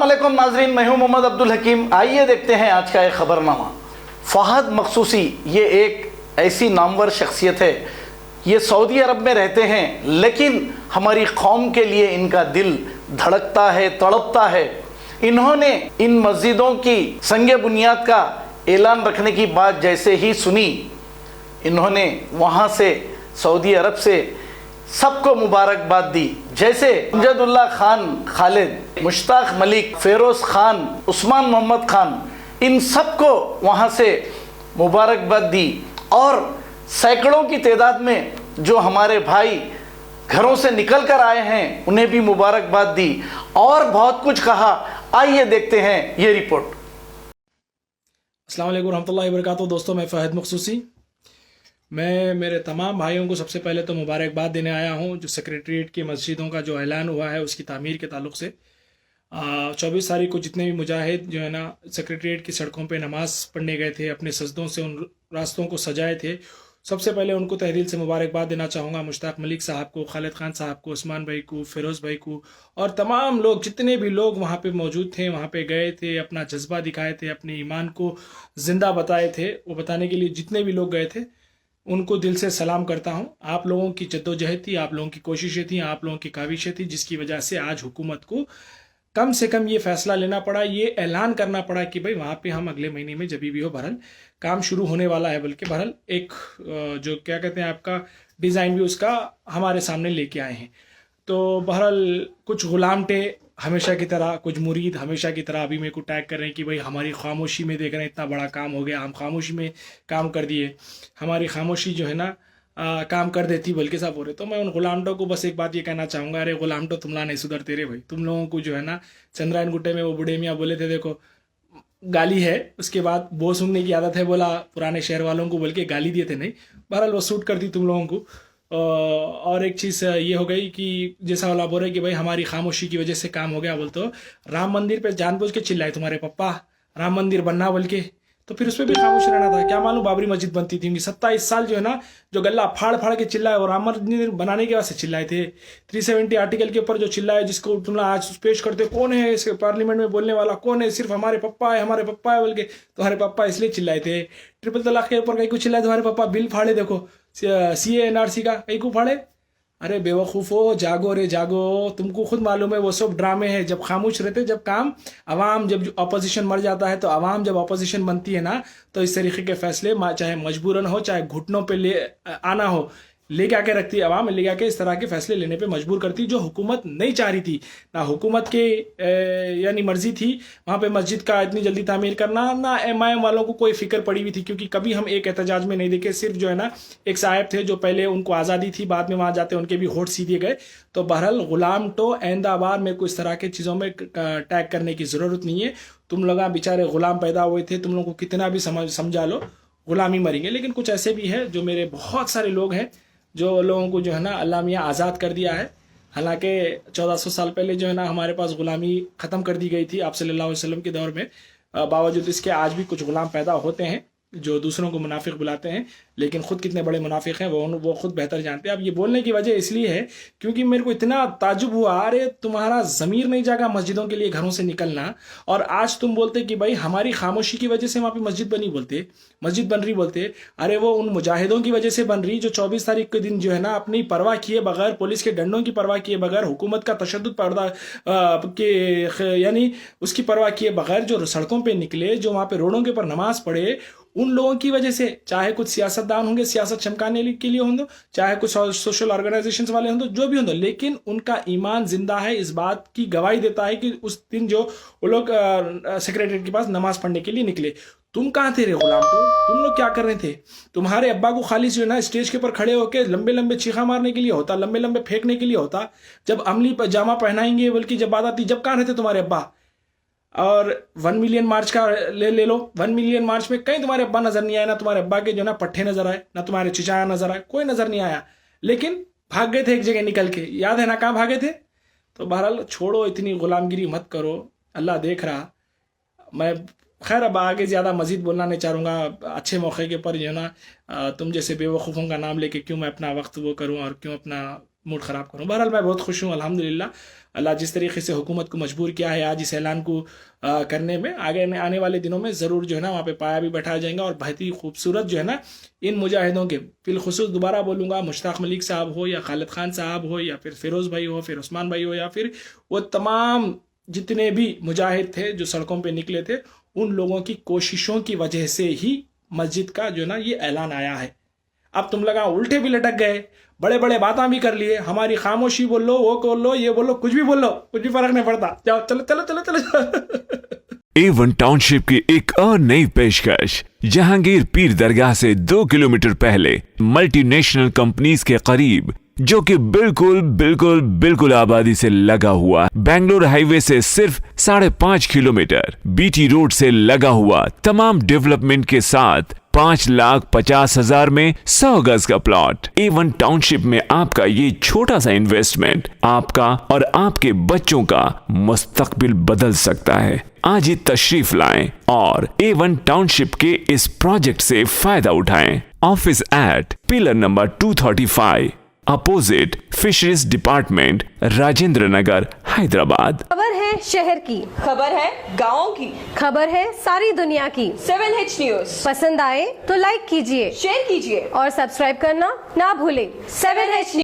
अस्सलामुअलैकुम नाजरीन, मैं हूं मोहम्मद अब्दुल हकीम। आइए देखते हैं आज का एक खबरनामा। फ़हद मखसूसी ये एक ऐसी नामवर शख्सियत है। ये सऊदी अरब में रहते हैं, लेकिन हमारी कौम के लिए इनका दिल धड़कता है, तड़पता है। इन्होंने इन मस्जिदों की संगे बुनियाद का ऐलान रखने की बात जैसे ही सुनी, इन्होंने वहाँ से सऊदी अरब से सबको मुबारकबाद दी। जैसे अमजदुल्ला खान खालिद, मुश्ताक मलिक, फेरोज खान, उस्मान मोहम्मद खान, इन सबको वहाँ से मुबारकबाद दी। और सैकड़ों की तादाद में जो हमारे भाई घरों से निकल कर आए हैं, उन्हें भी मुबारकबाद दी और बहुत कुछ कहा। आइए देखते हैं ये रिपोर्ट। अस्सलाम वालेकुम रहमतुल्लाहि व बरकातुहू। दोस्तों, मैं फ़हद मखसूसी, मैं मेरे तमाम भाइयों को सबसे पहले तो मुबारकबाद देने आया हूँ जो सेक्रेटरीट की मस्जिदों का जो ऐलान हुआ है उसकी तामीर के ताल्लुक़ से। 24 तारीख को जितने भी मुजाहिद जो है ना सेक्रेटरीट की सड़कों पे नमाज़ पढ़ने गए थे, अपने सजदों से उन रास्तों को सजाए थे, सबसे पहले उनको तहरील से मुबारकबाद देना चाहूँगा। मुश्ताक मलिक साहब को, खालिद खान साहब को, उस्मान भाई को, फ़िरोज़ भाई को और तमाम लोग, जितने भी लोग वहाँ पे मौजूद थे, वहाँ पे गए थे, अपना जज्बा दिखाए थे, अपने ईमान को ज़िंदा बताए थे, वो बताने के लिए जितने भी लोग गए थे उनको दिल से सलाम करता हूँ। आप लोगों की जद्दोजहद थी, आप लोगों की कोशिशें थी, आप लोगों की काविशें थी, जिसकी वजह से आज हुकूमत को कम से कम ये फैसला लेना पड़ा, ये ऐलान करना पड़ा कि भाई वहाँ पे हम अगले महीने में जब भी हो बहरहाल काम शुरू होने वाला है, बल्कि बहरहाल एक जो क्या कहते हैं आपका डिज़ाइन भी उसका हमारे सामने लेके आए हैं। तो बहरहाल कुछ गुलामटे हमेशा की तरह, कुछ मुरीद हमेशा की तरह अभी मेरे को टैग कर रहे हैं कि भाई हमारी खामोशी में देख रहे हैं इतना बड़ा काम हो गया, हम खामोशी में काम कर दिए, हमारी खामोशी जो है ना काम कर देती, बल्कि सब हो रहे। तो मैं उन गुलामटों को बस एक बात ये कहना चाहूँगा, अरे गुलामटो तुमला नहीं सुधरते रे भाई। तुम लोगों को जो है ना चंद्रायन गुट्टे में वो बूढ़े मियाँ बोले थे, देखो गाली है, उसके बाद वो सूंघने की आदत है, बोला पुराने शहर वालों को, बल्कि गाली दिए थे नहीं, बहरहाल वो सूट करती तुम लोगों को। और एक चीज़ ये हो गई कि जैसा वाला बोल रहे कि भाई हमारी खामोशी की वजह से काम हो गया, बोल तो राम मंदिर पे जानबूझ के चिल्लाए तुम्हारे पप्पा, राम मंदिर बनना बोल के, तो फिर उस पर भी खामोश रहना था। क्या मालूम बाबरी मस्जिद बनती थी। 27 साल जो है ना जो गला फाड़ फाड़ के चिल्लाए, और राम मंदिर बनाने के वास्ते चिल्लाए थे। 370 आर्टिकल के ऊपर जो चिल्लाए, जिसको तुम आज पेश करते, कौन है इसके पार्लियामेंट में बोलने वाला, कौन है, सिर्फ हमारे पप्पा है, हमारे पप्पा है बोल के। तुम्हारे पप्पा इसलिए चिल्लाए थे। ट्रिपल तलाक के ऊपर कहीं को चिल्लाए, तुम्हारे पप्पा बिल फाड़े, देखो CA NRC का कहीं को फाड़े। अरे बेवकूफ़ो, जागो रे जागो, तुमको खुद मालूम है वो सब ड्रामे हैं। जब खामोश रहते, जब काम अवाम, जब अपोजिशन मर जाता है, तो अवाम जब अपोजिशन बनती है ना, तो इस तरीके के फैसले चाहे मजबूरन हो, चाहे घुटनों पे ले आना हो, लेके आके रखती है अवाम, लेके आके इस तरह के फैसले लेने पे मजबूर करती, जो हुकूमत नहीं चाह रही थी। ना हुकूमत के यानी मर्जी थी वहाँ पे मस्जिद का इतनी जल्दी तामीर करना, ना MIM वालों को कोई फिक्र पड़ी हुई थी, क्योंकि कभी हम एक एहतजाज में नहीं देखे। सिर्फ जो है ना एक साहब थे जो पहले उनको आज़ादी थी, बाद में वहाँ जाते उनके भी होठ सी दिए गए। तो बहरहाल गुलाम तो आइंदाबार मेरे को इस तरह के चीज़ों में टैग करने की ज़रूरत नहीं है। तुम लोग बेचारे गुलाम पैदा हुए थे, तुम लोगों को कितना भी समझा लो, गुलामी मरेंगे। लेकिन कुछ ऐसे भी है जो मेरे बहुत सारे लोग हैं जो लोगों को जो है ना अल्लाह मियाँ आज़ाद कर दिया है। हालांकि 1400 साल पहले जो है ना हमारे पास गुलामी ख़त्म कर दी गई थी आप सल्लल्लाहु अलैहि वसल्लम के दौर में। बावजूद इसके आज भी कुछ गुलाम पैदा होते हैं जो दूसरों को मुनाफिक बुलाते हैं, लेकिन खुद कितने बड़े मुनाफिक हैं वो खुद बेहतर जानते हैं। अब ये बोलने की वजह इसलिए है क्योंकि मेरे को इतना ताजुब हुआ, अरे तुम्हारा ज़मीर नहीं जागा मस्जिदों के लिए घरों से निकलना, और आज तुम बोलते कि भाई हमारी खामोशी की वजह से वहाँ पे मस्जिद बनी, बोलते मस्जिद बन रही, बोलते अरे वो उन मुजाहिदों की वजह से बन रही जो 24 तारीख के दिन जो है ना अपनी परवाह किए बगैर, पुलिस के डंडों की परवाह किए बगैर, हुकूमत का तशद्दुद पर्दा के यानी उसकी परवाह किए बगैर जो सड़कों पर निकले, जो वहाँ पे रोडों के ऊपर नमाज पढ़े, उन लोगों की वजह से, चाहे कुछ सियासतदान होंगे सियासत चमकाने के लिए होंगे, चाहे कुछ सोशल ऑर्गेनाइजेशंस वाले होंगे, जो भी होंगे, लेकिन उनका ईमान जिंदा है, इस बात की गवाही देता है कि उस दिन जो वो लोग सेक्रेटरीट के पास नमाज पढ़ने के लिए निकले। तुम कहाँ थे रे गुलाम? तो तुम लोग क्या कर रहे थे? तुम्हारे अब्बा को खाली जो है ना स्टेज के ऊपर खड़े होकर लंबे लंबे चीखा मारने के लिए होता, लंबे लंबे फेंकने के लिए होता, जब अमली पजामा पहनाएंगे, बल्कि जब बात आती, जब कहाँ रहते तुम्हारे अब्बा? और 1 मिलियन मार्च का ले लो, 1 मिलियन मार्च में कहीं तुम्हारे अब्बा नजर नहीं आया, ना तुम्हारे अब्बा के जो ना पट्टे नजर आए, ना तुम्हारे चिचाया नजर आए, कोई नजर नहीं आया, लेकिन भाग गए थे एक जगह निकल के। याद है ना कहाँ भागे थे? तो बहरहाल छोड़ो, इतनी गुलामगिरी मत करो, अल्लाह देख रहा। मैं खैर अब आगे ज़्यादा मजीद बोलना नहीं चाहूँगा, अच्छे मौके के पर जो है ना तुम जैसे बेवकूफ़ों का नाम लेके क्यों मैं अपना वक्त वो करूँ और क्यों अपना मूड ख़राब करूँ। बहरहाल मैं बहुत खुश हूँ अल्हम्दुलिल्लाह। अल्लाह जिस तरीके से हुकूमत को मजबूर किया है आज इस ऐलान को करने में, आगे आने वाले दिनों में ज़रूर जो है ना वहाँ पे पाया भी बैठाया जाएगा और बहुत ही खूबसूरत जो है ना इन मुजाहिदों के, बिलखुसूस दोबारा बोलूँगा, मुश्ताक मलिक साहब हो या खालिद खान साहब हो या फिर फ़िरोज़ भाई हो, फिर उस्मान भाई हो, या फिर वो तमाम जितने भी मुजाहिद थे जो सड़कों पर निकले थे, उन लोगों की कोशिशों की वजह से ही मस्जिद का जो है ना ये ऐलान आया है। अब तुम लगा उल्टे भी लटक गए, बड़े बड़े बातें भी कर लिए, हमारी खामोशी बोल लो, वो बोल लो, ये बोलो, कुछ भी बोल लो, कुछ भी फर्क नहीं पड़ता, जाओ चलो चलो चलो चलो। A1 टाउनशिप की एक और नई पेशकश, जहांगीर पीर दरगाह से 2 किलोमीटर पहले मल्टीनेशनल कंपनीज के करीब, जो कि बिल्कुल बिल्कुल बिल्कुल आबादी से लगा हुआ, बेंगलोर हाईवे से सिर्फ 5.5 किलोमीटर, बीटी रोड से लगा हुआ, तमाम डेवलपमेंट के साथ 5,50,000 में 100 गज का प्लॉट। A1 टाउनशिप में आपका ये छोटा सा इन्वेस्टमेंट आपका और आपके बच्चों का मुस्तकबिल बदल सकता है। आज ही तशरीफ लाएं और A1 टाउनशिप के इस प्रोजेक्ट से फायदा उठाएं। Office at pillar number 235 opposite fisheries department, Rajendra Nagar, Hyderabad. खबर है शहर की, खबर है गाँव की, खबर है सारी दुनिया की। 7H न्यूज पसंद आए तो लाइक कीजिए, शेयर कीजिए और सब्सक्राइब करना ना भूलें। 7H